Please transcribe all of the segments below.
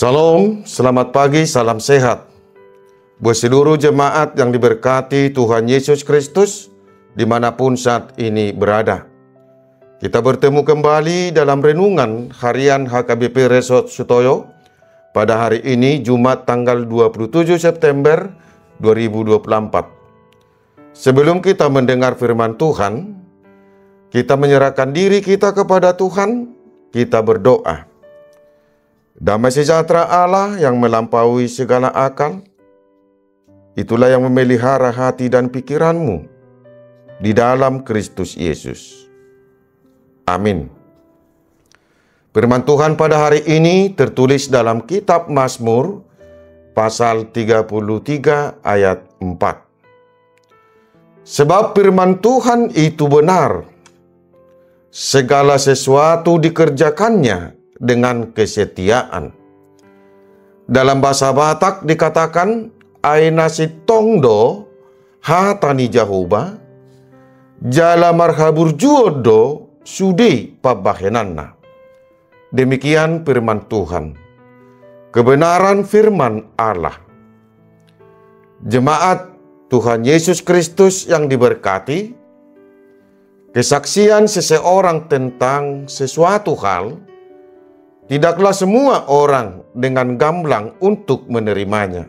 Salam, selamat pagi, salam sehat. Buat seluruh jemaat yang diberkati Tuhan Yesus Kristus, dimanapun saat ini berada. Kita bertemu kembali dalam renungan harian HKBP Resort Sutoyo pada hari ini, Jumat tanggal 27 September 2024. Sebelum kita mendengar firman Tuhan, kita menyerahkan diri kita kepada Tuhan, kita berdoa. Damai sejahtera Allah yang melampaui segala akal, itulah yang memelihara hati dan pikiranmu di dalam Kristus Yesus. Amin. Firman Tuhan pada hari ini tertulis dalam kitab Mazmur pasal 33 ayat 4. Sebab firman Tuhan itu benar, segala sesuatu dikerjakannya dengan kesetiaan. Dalam bahasa Batak dikatakan aina sitongdo hatani jahoba jala marhabur juodo sudi pabahenanna. Demikian firman Tuhan, kebenaran firman Allah. Jemaat Tuhan Yesus Kristus yang diberkati, kesaksian seseorang tentang sesuatu hal tidaklah semua orang dengan gamblang untuk menerimanya.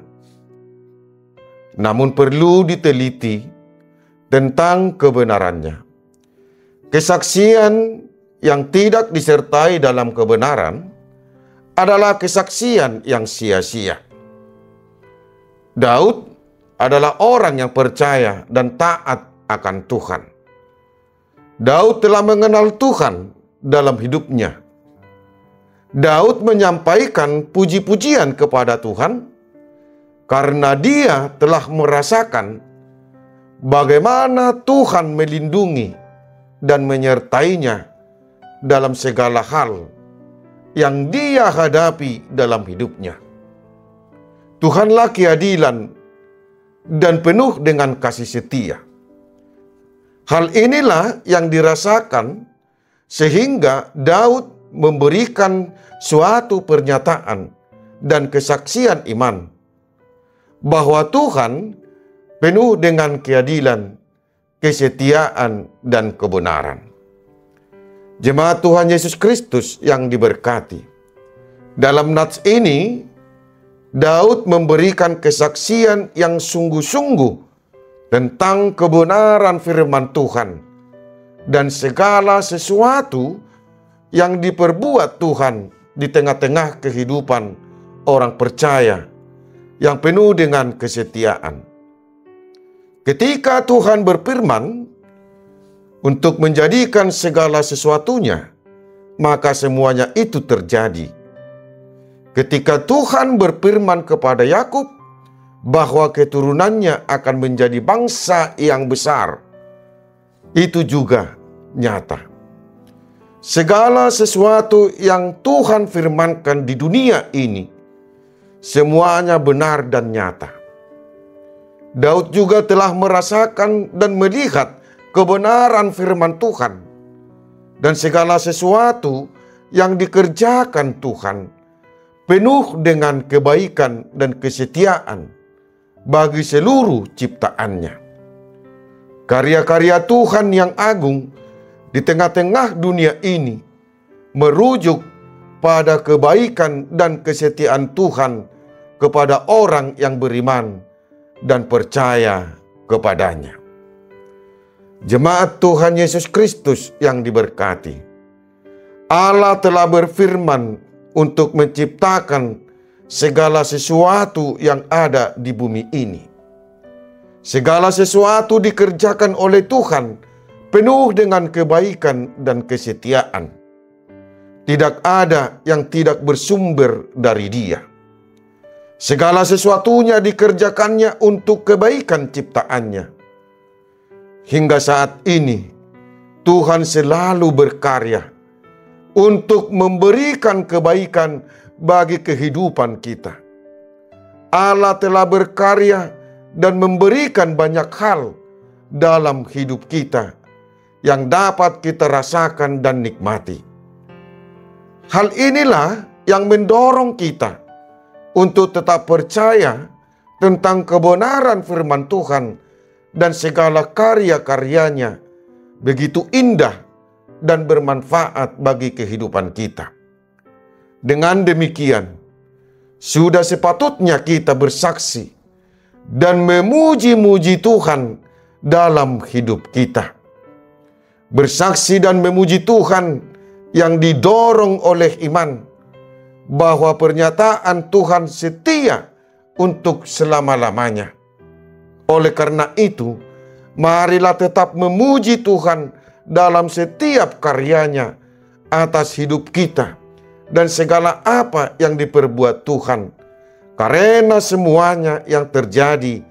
Namun perlu diteliti tentang kebenarannya. Kesaksian yang tidak disertai dalam kebenaran adalah kesaksian yang sia-sia. Daud adalah orang yang percaya dan taat akan Tuhan. Daud telah mengenal Tuhan dalam hidupnya. Daud menyampaikan puji-pujian kepada Tuhan karena dia telah merasakan bagaimana Tuhan melindungi dan menyertainya dalam segala hal yang dia hadapi dalam hidupnya. Tuhanlah keadilan dan penuh dengan kasih setia. Hal inilah yang dirasakan sehingga Daud memberikan suatu pernyataan dan kesaksian iman bahwa Tuhan penuh dengan keadilan, kesetiaan, dan kebenaran. Jemaat Tuhan Yesus Kristus yang diberkati, dalam nats ini Daud memberikan kesaksian yang sungguh-sungguh tentang kebenaran firman Tuhan dan segala sesuatu yang diperbuat Tuhan di tengah-tengah kehidupan orang percaya yang penuh dengan kesetiaan. Ketika Tuhan berfirman untuk menjadikan segala sesuatunya, maka semuanya itu terjadi. Ketika Tuhan berfirman kepada Yakub bahwa keturunannya akan menjadi bangsa yang besar, itu juga nyata. Segala sesuatu yang Tuhan firmankan di dunia ini, semuanya benar dan nyata. Daud juga telah merasakan dan melihat kebenaran firman Tuhan. Dan segala sesuatu yang dikerjakan Tuhan, penuh dengan kebaikan dan kesetiaan bagi seluruh ciptaannya. Karya-karya Tuhan yang agung di tengah-tengah dunia ini merujuk pada kebaikan dan kesetiaan Tuhan kepada orang yang beriman dan percaya kepadanya. Jemaat Tuhan Yesus Kristus yang diberkati, Allah telah berfirman untuk menciptakan segala sesuatu yang ada di bumi ini. Segala sesuatu dikerjakan oleh Tuhan penuh dengan kebaikan dan kesetiaan. Tidak ada yang tidak bersumber dari Dia. Segala sesuatunya dikerjakannya untuk kebaikan ciptaannya. Hingga saat ini, Tuhan selalu berkarya untuk memberikan kebaikan bagi kehidupan kita. Allah telah berkarya dan memberikan banyak hal dalam hidup kita yang dapat kita rasakan dan nikmati. Hal inilah yang mendorong kita untuk tetap percaya tentang kebenaran firman Tuhan dan segala karya-karyanya begitu indah dan bermanfaat bagi kehidupan kita. Dengan demikian, sudah sepatutnya kita bersaksi dan memuji-muji Tuhan dalam hidup kita. Bersaksi dan memuji Tuhan yang didorong oleh iman bahwa pernyataan Tuhan setia untuk selama-lamanya. Oleh karena itu, marilah tetap memuji Tuhan dalam setiap karyanya atas hidup kita dan segala apa yang diperbuat Tuhan, karena semuanya yang terjadi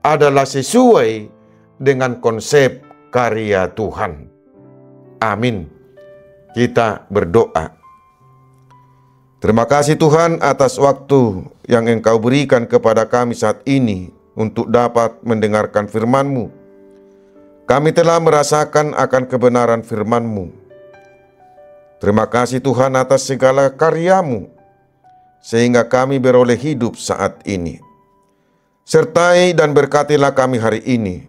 adalah sesuai dengan konsep karya Tuhan. Amin. Kita berdoa. Terima kasih Tuhan atas waktu yang Engkau berikan kepada kami saat ini untuk dapat mendengarkan firman-Mu. Kami telah merasakan akan kebenaran firman-Mu. Terima kasih Tuhan atas segala karya-Mu, sehingga kami beroleh hidup saat ini. Sertai dan berkatilah kami hari ini,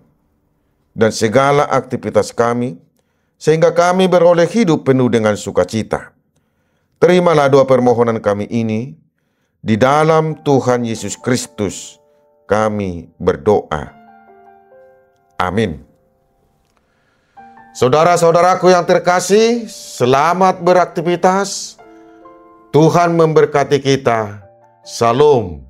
dan segala aktivitas kami, sehingga kami beroleh hidup penuh dengan sukacita. Terimalah doa permohonan kami ini, di dalam Tuhan Yesus Kristus kami berdoa. Amin. Saudara-saudaraku yang terkasih, selamat beraktivitas. Tuhan memberkati kita. Salam.